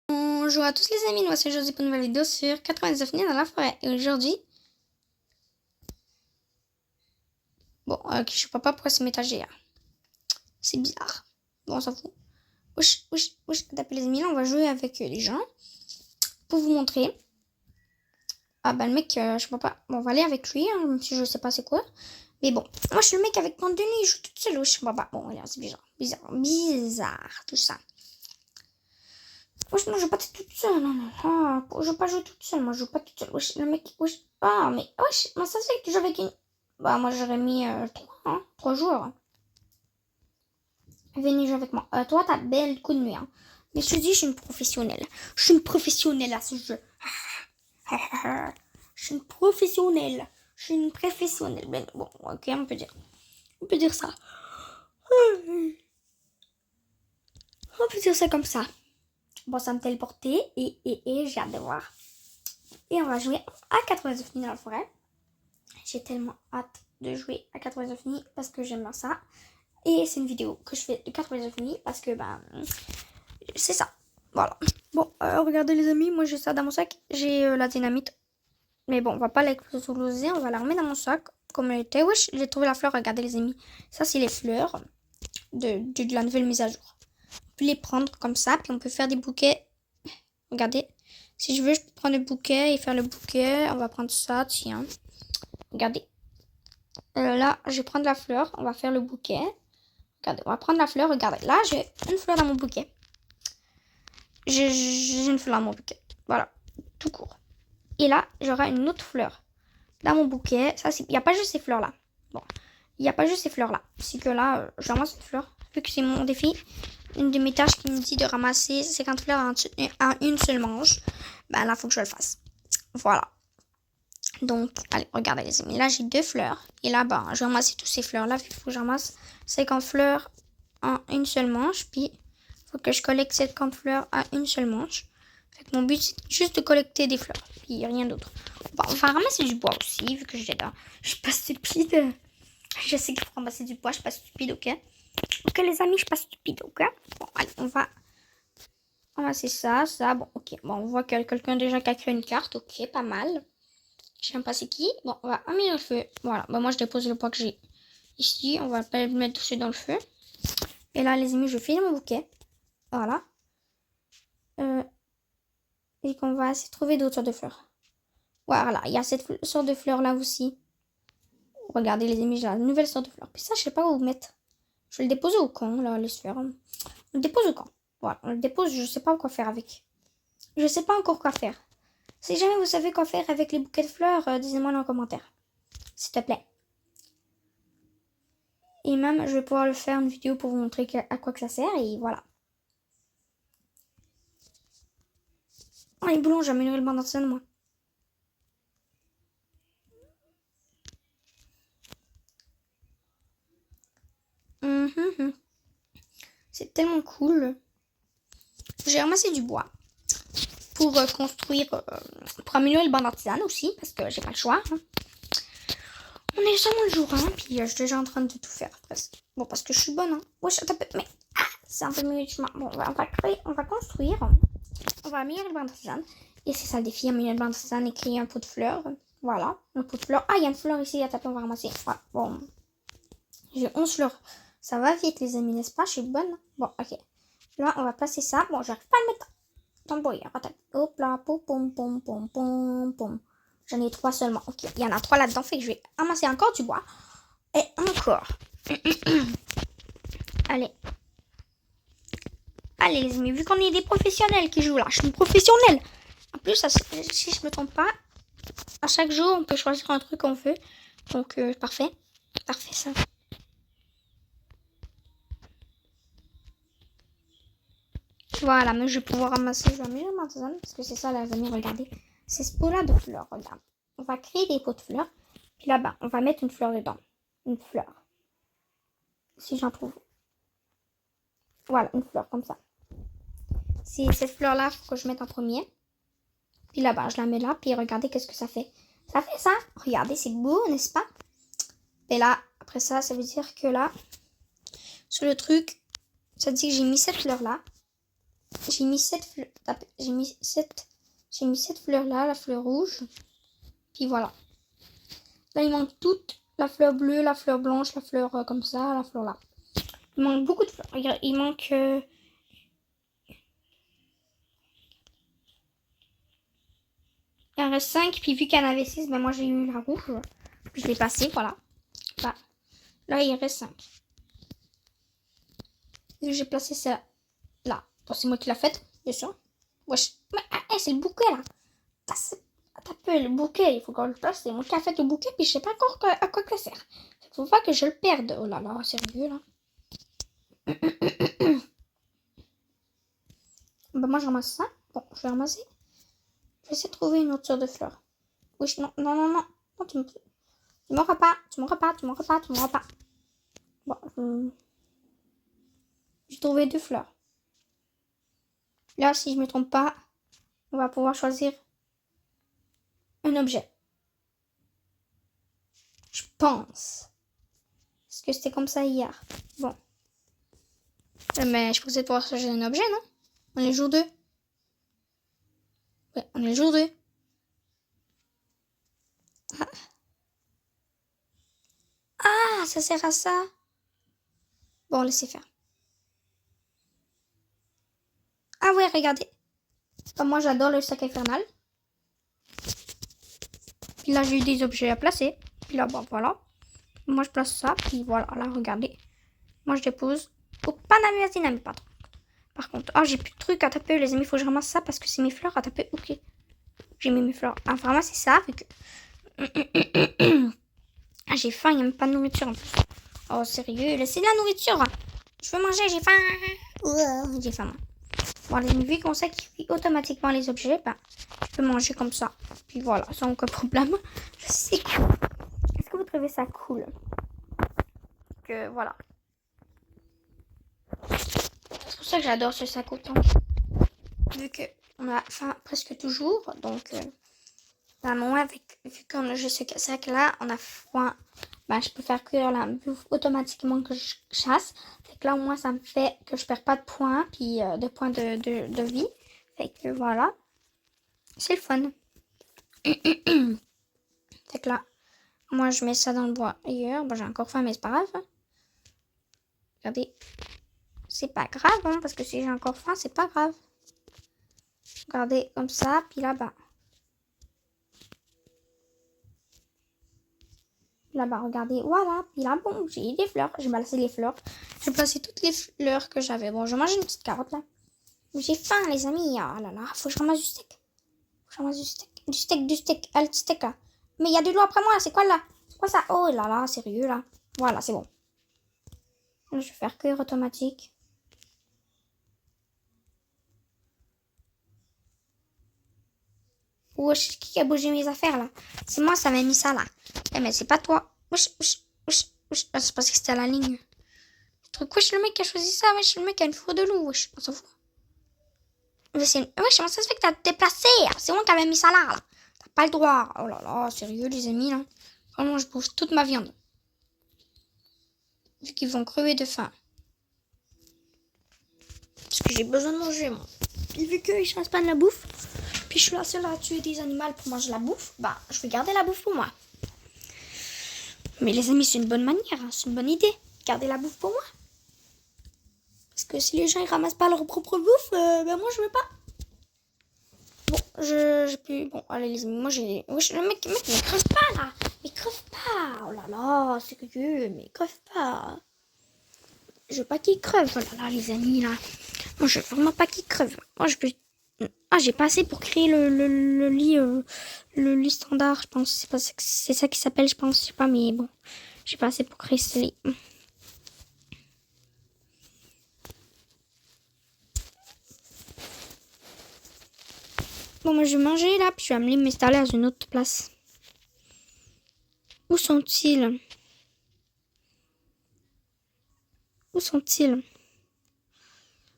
Bonjour à tous les amis, moi c'est Josie pour une nouvelle vidéo sur 99 nuits dans la forêt. Et aujourd'hui, je sais pas pourquoi c'est métagé là. C'est bizarre. Bon, on s'en fout. Wesh, taper les amis, là on va jouer avec les gens. Pour vous montrer. Ah bah le mec, je sais pas. Bon, on va aller avec lui, hein, même si je sais pas c'est quoi. Mais bon, moi je suis le mec avec mon tenue, il joue toute seule. Je sais pas. Bon, regarde, c'est bizarre, tout ça. Wesh, non, je joue pas toute seule. Non. Je joue pas jouer toute seule. Moi, je joue pas toute seule. Wesh, le mec. Wesh. Ah, mais wesh, moi, ça se fait que tu joues avec une. Bah, moi, j'aurais mis 3 joueurs. Venez jouer avec moi. Toi, t'as belle coup de nuit. Hein. Mais je te dis, je suis une professionnelle. Je suis une professionnelle à ce jeu. Je suis une professionnelle. Je suis une professionnelle. Ben, bon, ok, on peut dire. On peut dire ça. On peut dire ça comme ça. Bon, ça me téléporter et j'ai hâte de voir. Et on va jouer à 89 nuits dans la forêt. J'ai tellement hâte de jouer à 89 nuits parce que j'aime bien ça. Et c'est une vidéo que je fais de 89 nuits parce que c'est ça. Voilà. Bon, regardez les amis, moi j'ai ça dans mon sac. J'ai la dynamite. Mais bon, on va pas l'exploser, on va la remettre dans mon sac comme elle était. Wesh, j'ai trouvé la fleur, regardez les amis. Ça c'est les fleurs de la nouvelle mise à jour. On peut les prendre comme ça, puis on peut faire des bouquets. Regardez. Si je veux, je peux prendre le bouquet et faire le bouquet. On va prendre ça, tiens. Regardez. Là, je vais prendre la fleur. On va faire le bouquet. Regardez, on va prendre la fleur. Regardez, là, j'ai une fleur dans mon bouquet. J'ai une fleur dans mon bouquet. Voilà, tout court. Et là, j'aurai une autre fleur dans mon bouquet. Ça, il n'y a pas juste ces fleurs-là. Bon, il n'y a pas juste ces fleurs-là. C'est que là, je ramasse une fleur. Vu que c'est mon défi, une de mes tâches qui me dit de ramasser 50 fleurs en une seule manche. Ben là, il faut que je le fasse. Voilà. Donc, allez, regardez les amis. Là, j'ai 2 fleurs. Et là, je vais ramasser toutes ces fleurs-là. Il faut que je ramasse 50 fleurs en une seule manche. Puis, il faut que je collecte 50 fleurs à une seule manche. Fait que mon but, c'est juste de collecter des fleurs. Puis, rien d'autre. On va ramasser du bois aussi, vu que j'ai là. Je suis pas stupide. Je sais qu'il faut ramasser du bois. Je suis pas stupide, ok? Ok, les amis, je suis pas stupide, ok? Bon, allez, on va ramasser ça. Bon, ok. Bon, on voit qu'il y a quelqu'un déjà qui a créé une carte. Ok, pas mal. Je sais pas c'est qui. Bon, on va allumer le feu. Voilà. Moi, je dépose le bois que j'ai ici. On va pas le mettre tout dans le feu. Et là, les amis, je file mon bouquet. Voilà. Et qu'on va essayer de trouver d'autres sortes de fleurs. Voilà. Il y a cette sorte de fleur là aussi. Regardez, les amis, j'ai la nouvelle sorte de fleur. Puis ça, je sais pas où mettre. Je vais le déposer au camp, là, les fleurs. On le dépose au camp. Voilà. On le dépose. Je sais pas quoi faire avec. Je sais pas encore quoi faire. Si jamais vous savez quoi faire avec les bouquets de fleurs, dites-moi dans les commentaires. S'il te plaît. Et même, je vais pouvoir le faire une vidéo pour vous montrer à quoi que ça sert. Et voilà. Oh, les boulons, j'ai amélioré le banc d'antenne, moi. C'est tellement cool. J'ai ramassé du bois pour construire, pour améliorer le banc d'artisan aussi, parce que j'ai pas le choix. Hein. On est seulement le jour 1, puis je suis déjà en train de tout faire presque. Bon, parce que je suis bonne, hein. Wesh, mais c'est un peu mieux du chemin. Bon, on va construire, on va améliorer le banc d'artisan. Et c'est ça le défi, améliorer le banc d'artisan et créer un pot de fleurs. Voilà, un pot de fleurs. Ah, il y a une fleur ici à taper, on va ramasser. Voilà, bon. J'ai 11 fleurs. Ça va vite, les amis, n'est-ce pas? Je suis bonne. Bon, ok. Là, on va placer ça. Bon, j'arrive pas à le mettre. Tambour, hop là, pom. J'en ai 3 seulement. Ok, il y en a 3 là-dedans. Fait que je vais ramasser encore du bois. Et encore. Allez. Allez, les amis, vu qu'on est des professionnels qui jouent là, je suis une professionnelle. En plus, si je me trompe pas, à chaque jour, on peut choisir un truc qu'on veut. Donc, parfait. Parfait, ça. Voilà, mais je vais pouvoir ramasser parce que c'est ça, les amis, regardez. C'est ce pot-là de fleurs, regarde. On va créer des pots de fleurs. Puis là-bas, on va mettre une fleur dedans. Une fleur. Si j'en trouve. Voilà, une fleur comme ça. C'est cette fleur-là que je mette en premier. Puis là-bas, je la mets là. Puis regardez qu'est-ce que ça fait. Ça fait ça. Regardez, c'est beau, n'est-ce pas? Et là, après ça, ça veut dire que là, sur le truc, ça dit que j'ai mis cette fleur-là. J'ai mis 7 fleurs. J'ai mis 7 fleurs là, la fleur rouge. Puis voilà. Là, il manque toutes. La fleur bleue, la fleur blanche, la fleur comme ça, la fleur là. Il manque beaucoup de fleurs. Regarde, il manque... Il en reste 5. Puis vu qu'il y en avait 6, ben moi j'ai eu la rouge. Puis je l'ai passée, voilà. Bah, là, il reste 5. Et j'ai placé ça là. Bon, c'est moi qui l'ai faite, bien sûr. Wesh. Mais, c'est le bouquet là. T'as peu le bouquet, il faut qu'on le place. C'est moi qui ai fait le bouquet, puis je sais pas encore à quoi ça sert. Faut pas que je le perde. Oh là là, sérieux là. Bah moi je ramasse ça. Bon, je vais ramasser. Je vais essayer de trouver une autre sorte de fleur. Oui, non, non, non, non. Non, tu m'auras pas. Tu m'auras pas. Bon, j'ai trouvé 2 fleurs. Là, si je me trompe pas, on va pouvoir choisir un objet. Je pense. Parce que c'était comme ça hier. Bon. Mais je pensais pouvoir choisir un objet, non? On est le jour 2. Ouais, on est le jour 2. Ah, ça sert à ça. Bon, laissez faire. Ah ouais, regardez. Comme moi, j'adore le sac infernal. Puis là, j'ai eu des objets à placer. Puis là, bon, voilà. Moi, je place ça. Puis voilà, là, regardez. Moi, je dépose. Oh, pas d'amazine, mais pas trop. Par contre, j'ai plus de trucs à taper, les amis. Il faut que je ramasse ça parce que c'est mes fleurs à taper. Ok. J'ai mis mes fleurs. Enfin, ramasser ça. Avec... j'ai faim, il n'y a même pas de nourriture en plus. Oh, sérieux, laissez de la nourriture. Je veux manger, j'ai faim. J'ai faim. Bon, les amis, vu qu'on sacrifie automatiquement les objets, ben, je peux manger comme ça. Puis voilà, sans aucun problème. C'est cool. Est-ce que vous trouvez ça cool? Que voilà. C'est pour ça que j'adore ce sac autant. Vu qu'on a faim presque toujours, donc moi, vu qu'on j'ai ce sac-là, on a faim. Ben, je peux faire cuire la bouffe automatiquement que je chasse. Fait que là, au moins, ça me fait que je perds pas de points, puis de points de vie. Fait que voilà. C'est le fun. Fait que là, moi, je mets ça dans le bois ailleurs. Bon, j'ai encore faim, mais c'est pas grave. Regardez. C'est pas grave, hein, parce que si j'ai encore faim, c'est pas grave. Regardez, comme ça, puis là-bas. Là-bas, regardez, voilà. Puis là, bon, j'ai des fleurs. J'ai placé les fleurs. J'ai placé toutes les fleurs que j'avais. Bon, je mange une petite carotte, là. J'ai faim, les amis. Oh là là, faut que je ramasse du steak. Du steak. Ah, le petit steak, là. Mais il y a de l'eau après moi, c'est quoi, là? C'est quoi ça? Oh là là, sérieux, là. Voilà, c'est bon. Je vais faire cuire automatique. Wesh, qui a bougé mes affaires, là? C'est moi, ça m'a mis ça, là. Eh, mais c'est pas toi. Wesh. Ah, c'est parce que c'était à la ligne. Le truc, wesh, le mec qui a choisi ça, wesh, le mec a une fourre de loup, wesh. On s'en fout. Wesh, comment ça se fait que t'as déplacé? C'est moi qui avais mis ça là. T'as pas le droit. Oh là là, sérieux, les amis, là. Vraiment, je bouffe toute ma viande. Vu qu'ils vont crever de faim. Parce que j'ai besoin de manger, moi. Puis vu qu'ils chassent pas de la bouffe, puis je suis la seule à tuer des animaux pour manger la bouffe, bah, je vais garder la bouffe pour moi. Mais les amis, c'est une bonne manière, hein, c'est une bonne idée. Garder la bouffe pour moi. Parce que si les gens ils ramassent pas leur propre bouffe, ben moi je veux pas. Bon, j'ai plus... Bon, allez les amis, moi j'ai... Wesh, le mec, mais crève pas là. Mais crève pas. Oh là là, sérieux, mais crève pas. Je veux pas qu'il crève, oh là là, les amis, là. Moi, je veux vraiment pas qu'il crève. Moi, je peux... Ah, j'ai pas assez pour créer le lit standard, je pense. C'est ça qui s'appelle, je pense. Je sais pas, mais bon. J'ai pas assez pour créer ce lit. Bon, moi, je vais manger, là, puis je vais aller m'installer à une autre place. Où sont-ils? Où sont-ils?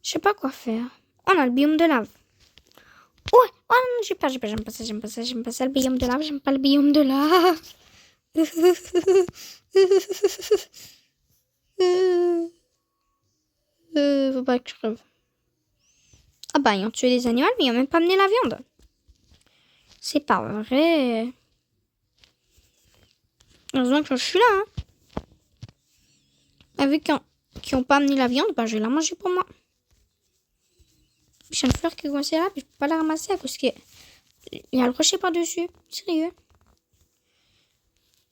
Je sais pas quoi faire. On a le biome de lave. Oh non, j'aime pas ça, le biome de lave, j'aime pas le biome de lave. Faut pas que je crève. Ah bah, ils ont tué des animaux, mais ils ont même pas amené la viande. C'est pas vrai. Heureusement que je suis là, hein. Avec qui ont pas amené la viande, bah, je vais la manger pour moi. J'ai une fleur qui est coincée là, puis je peux pas la ramasser à cause qu'il y a le rocher par-dessus. Sérieux.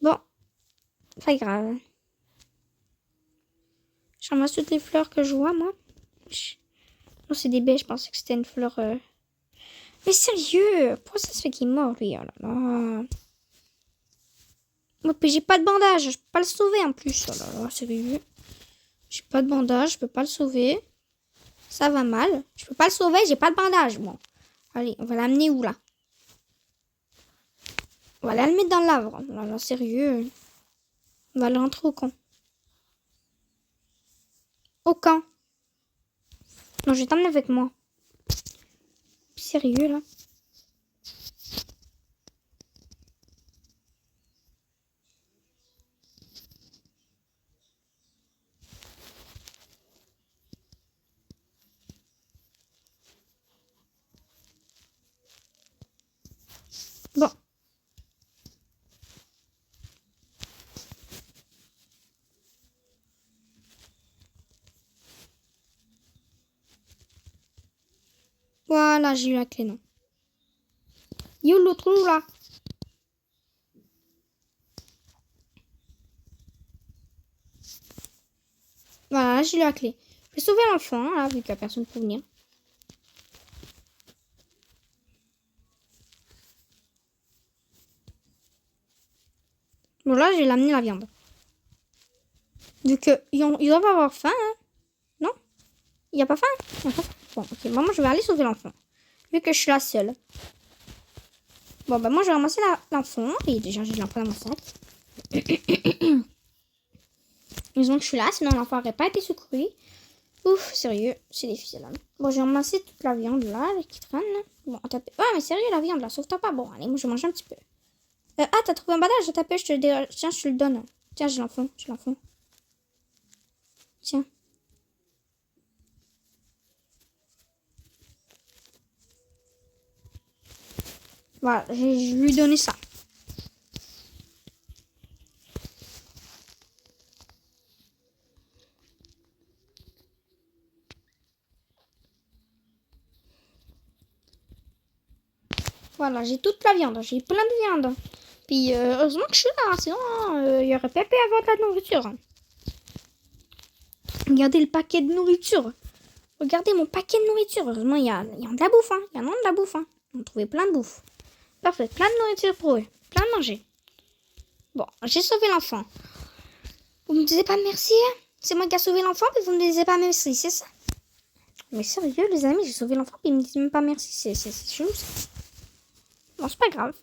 Bon, pas grave. Je ramasse toutes les fleurs que je vois, moi. Non, c'est des baies, je pensais que c'était une fleur... Mais sérieux, pourquoi ça se fait qu'il est mort, lui? Oh là là. Oh, puis j'ai pas de bandage, je peux pas le sauver en plus. Oh là là, sérieux. J'ai pas de bandage, je peux pas le sauver. Ça va mal. Je peux pas le sauver, j'ai pas de bandage. Bon, allez, on va l'amener où, là? On va aller le mettre dans l'arbre. Oh là là, sérieux. On va le rentrer au camp. Au camp. Non, je vais t'emmener avec moi. Sérieux, là. Bon. Voilà, j'ai eu la clé, non. Il est où l'autre loup, là? Voilà, j'ai eu la clé. Je vais sauver l'enfant, là, vu qu'il n'y a personne pour venir. Bon, là, je vais l'amener la viande. Vu qu'ils doivent avoir faim, hein. Non? Il n'y a pas faim? Y a pas faim. Bon, ok. Bon, moi, je vais aller sauver l'enfant. Vu que je suis la seule. Bon, bah, moi, je vais ramasser l'enfant. Et déjà, j'ai l'enfant dans mon sac. Disons que je suis là, sinon l'enfant n'aurait pas été secouru. Ouf, sérieux, c'est difficile. Hein. Bon, j'ai ramassé toute la viande là, qui traîne. Bon, tapé. Ouais, mais sérieux, la viande là, sauve-toi pas. Bon, allez, moi, je mange un petit peu. Ah, t'as trouvé un bandage, j'ai tapé, tiens, je te le donne. Tiens, j'ai l'enfant, Tiens. Voilà, je lui ai donné ça. Voilà, j'ai toute la viande, j'ai plein de viande. Puis, heureusement que je suis là, sinon, il y aurait pas pu avoir de la nourriture. Regardez le paquet de nourriture. Regardez mon paquet de nourriture. Heureusement, il y a de la bouffe, hein. Il y en a de la bouffe, hein. On a trouvé plein de bouffe. Parfait, plein de nourriture pour eux. Plein de manger. Bon, j'ai sauvé l'enfant. Vous me disiez pas merci, hein? C'est moi qui ai sauvé l'enfant, puis vous me disiez pas merci, c'est ça? Mais sérieux, les amis, j'ai sauvé l'enfant, puis ils me disent même pas merci. C'est chelou, ça. Bon, c'est pas grave.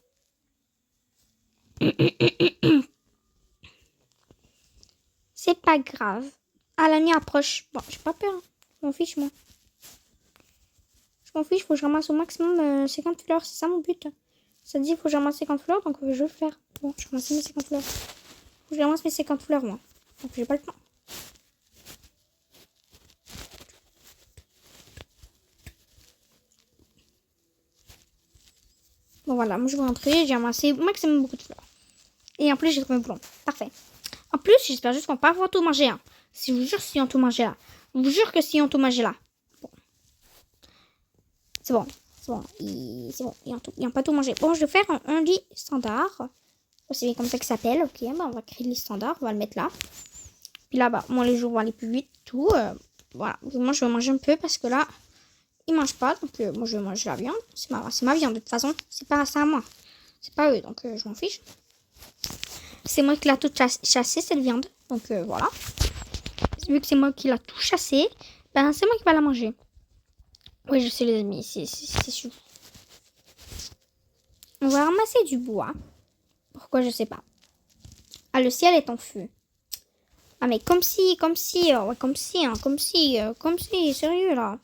C'est pas grave. Ah, la nuit approche. Bon, j'ai pas peur. Hein. Je m'en fiche, moi. Je m'en fiche, faut que je ramasse au maximum 50 fleurs. C'est ça mon but. Ça dit, faut que je ramasse 50 fleurs, donc je vais le faire. Bon, je ramasse mes 50 fleurs. Faut que je ramasse mes 50 fleurs, moi. Donc j'ai pas le temps. Bon, voilà, moi je vais rentrer. J'ai ramassé au maximum beaucoup de fleurs. Et en plus, j'ai trouvé un boulon. Parfait. En plus, j'espère juste qu'on va pas avoir tout mangé. Hein. Si je vous jure, si on tout mangé là. Je vous jure que si on tout mangé là. Bon. C'est bon. C'est bon. C'est bon. Ils n'ont pas tout mangé. Bon, je vais faire un lit standard. C'est bien comme ça que ça s'appelle. Ok, bah, on va créer le lit standard. On va le mettre là. Puis là-bas, moi, les jours vont aller plus vite. Tout. Voilà. Moi, je vais manger un peu parce que là, ils mangent pas. Donc, moi, je vais manger la viande. C'est ma viande de toute façon. C'est pas ça à moi. C'est pas eux. Donc, je m'en fiche. C'est moi qui l'a tout chassé, cette viande. Donc, voilà. Vu que c'est moi qui l'a tout chassé, ben, c'est moi qui va la manger. Oui, je sais, les amis. C'est sûr. On va ramasser du bois. Pourquoi, je sais pas. Ah, le ciel est en feu. Ah, mais comme si, ouais, comme si, sérieux, là.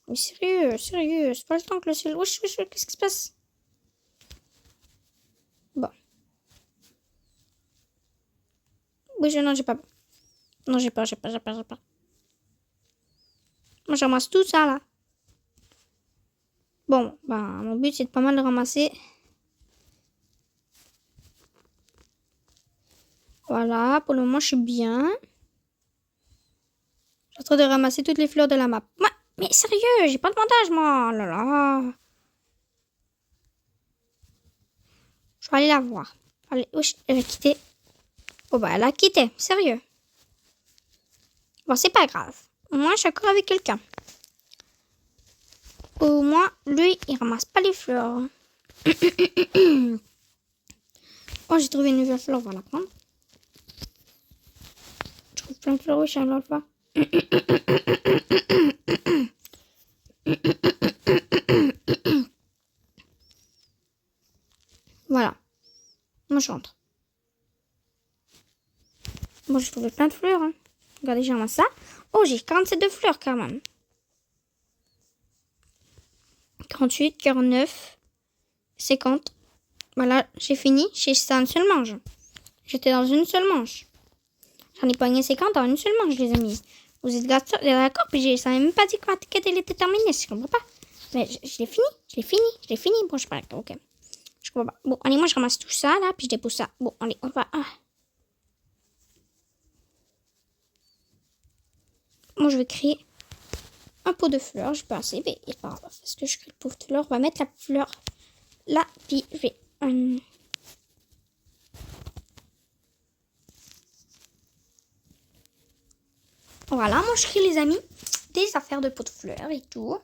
Mais sérieux, c'est pas le temps que le ciel... Wesh, qu'est-ce qui se passe? Bon. Oui, non, j'ai pas. Non, j'ai pas. Moi, je ramasse tout ça, là. Bon, ben, mon but, c'est de pas mal de ramasser. Voilà, pour le moment, je suis bien. Je suis en train de ramasser toutes les fleurs de la map. Mais sérieux, j'ai pas de bandage, moi. Oh là là. Je vais aller la voir. Allez, wesh, elle a quitté. Oh, bah, elle a quitté. Sérieux. Bon, c'est pas grave. Au moins, je suis encore avec quelqu'un. Au moins, lui, il ramasse pas les fleurs. Oh, j'ai trouvé une nouvelle fleur, on va la prendre. Je trouve plein de fleurs, oui, je suis un alpha. Voilà. Moi, je rentre. Bon, j'ai trouvé plein de fleurs. Hein. Regardez, j'ai ramassé ça. Oh, j'ai 47 de fleurs, quand même. 48, 49, 50. Voilà, j'ai fini. J'ai ça en une seule manche. J'étais dans une seule manche. J'en ai pogné 50 en une seule manche, les amis. Vous êtes d'accord? Puis ça m'a même pas dit quand elle était terminée. Je comprends pas. Mais je l'ai fini. Bon, je suis pas d'accord, ok. Je comprends pas. Bon, allez, moi, je ramasse tout ça, là, puis je dépose ça. Bon, allez, on va... Ah. Moi, je vais créer un pot de fleurs. Je peux assez, mais c'est pas grave. Parce que je crée le pot de fleurs. On va mettre la fleur là, puis je vais... Voilà, moi, je crée, les amis, des affaires de pot de fleurs et tout.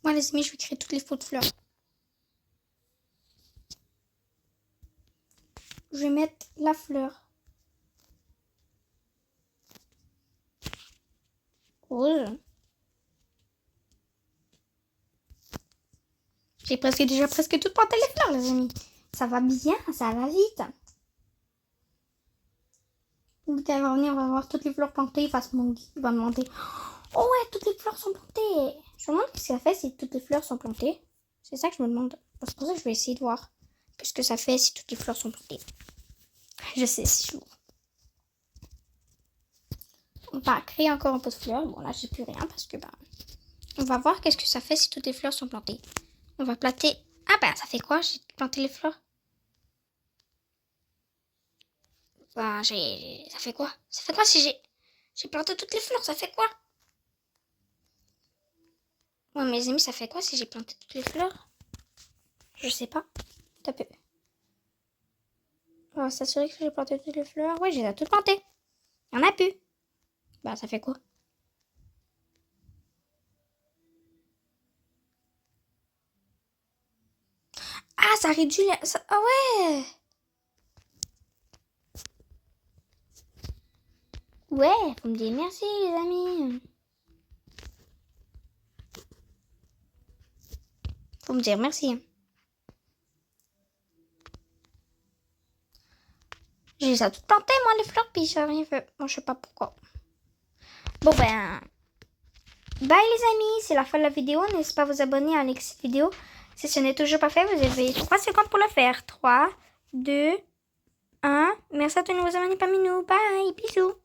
Moi, les amis, je vais créer toutes les pots de fleurs. Je vais mettre la fleur rose. J'ai déjà presque tout planté les fleurs, les amis. Ça va bien, ça va vite. On va revenir, on va voir toutes les fleurs plantées. Il va demander. Oh ouais, toutes les fleurs sont plantées. Je me demande ce que ça fait si toutes les fleurs sont plantées. C'est ça que je me demande. C'est pour ça que je vais essayer de voir ce que ça fait si toutes les fleurs sont plantées. Je sais, c'est lourd. On va créer encore un pot de fleurs. Bon, là, j'ai plus rien parce que on va voir qu'est-ce que ça fait si toutes les fleurs sont plantées. On va planter. Ah ça fait quoi? J'ai planté les fleurs. Ça fait quoi? Ça fait quoi si j'ai planté toutes les fleurs? Ça fait quoi? Ouais, mes amis, ça fait quoi si j'ai planté toutes les fleurs? Je sais pas. Tapez. On va s'assurer que j'ai planté toutes les fleurs. Ouais, j'ai toutes plantées. Il y en a plus. Bah, ça fait quoi? Ah, ça réduit la... Ah ouais! Ouais, faut me dire merci, les amis. Faut me dire merci. J'ai ça tout planté, moi, les fleurs, puis ça n'a rien fait. Moi, je sais pas pourquoi. Bon, bye, les amis. C'est la fin de la vidéo. N'hésitez pas à vous abonner à l'ex vidéo. Si ce n'est toujours pas fait, vous avez 3 secondes pour le faire. 3, 2, 1. Merci à tous nos amis parmi nous. Bye, bisous.